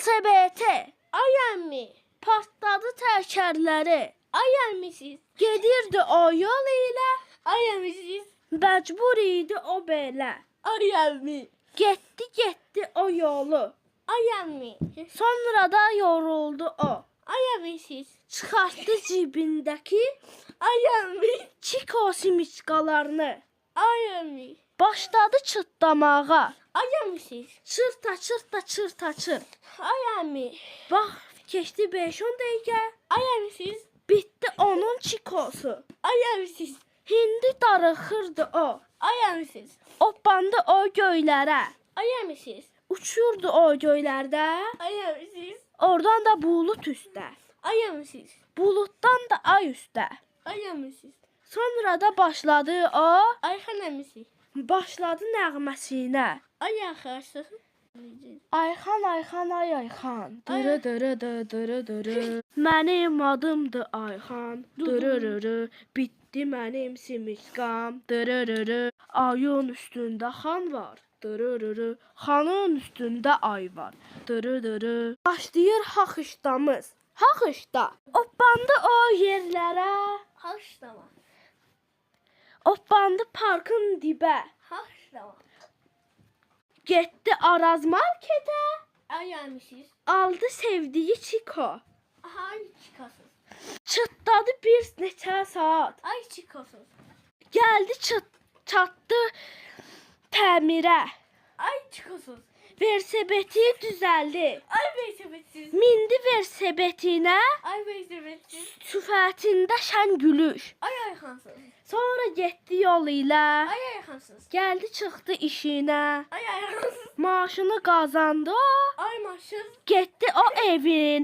Velosipedi Ay əmi. patladı təkərləri. Ay əmi siz. Gedirdi o yol ilə, Ay əmi siz. məcbur idi o belə. Ay əmi. Getdi o yolu. Ay əmi. Sonra da yoruldu o. Ay əmi siz. Çıxartdı cibindəki Ay əmi. çiko simiçkalarını. Ay əmi. Başladı çıtlamağa. Ay əmi siz. Çırta. Ay əmi. Bax, keçdi 5-10 dəqiqə. Ay əmi siz. Bitdi onun çikosu. Ay əmi siz. Hindi darıxırdı o. Ay əmi siz. Hoppandı o göylərə. Ay əmi siz. Uçurdu o göylərdə. Ay əmi siz. Oradan da bulut üstə. Ay əmi siz. Buluddan da ay üstə. Ay əmi siz. Sonra da başladı o. Ayxan əmi siz. Başladı nəğməsinə. Ay axırsız. Ayxan, ay Ayxan. Dırı. Mənim adımdır Ayxan. Dırırırı. Bitdi mənim simiskam. Dırırırı. Ayın üstündə xan var. Dırırırı. Xanın üstündə ay var. Dırırırı. Başlayır haxışdamız. Haxışda. Hoppandı o yerlərə. Haşlama. Hoppandı parkın dibə. Haşlama. Getdi Araz marketə. Ay əmi siz. Aldı sevdiyi çiko. Ay çıxasız. Çıtladı bir neçə saat. Ay çıxasız. Gəldi çatdı təmirə. Ay çıxasız. Versebeti düzəldi. Ay beysebetsiz. Mindi versebetinə. Ay beysebetsiz. Süfətində şən gülüş. Ay ayxansız. Sonra getdi yol ilə. Ay ayxansız. Gəldi çıxdı işinə. Ay ayxansız. Maaşını qazandı o. Ay maşız. Getdi o evin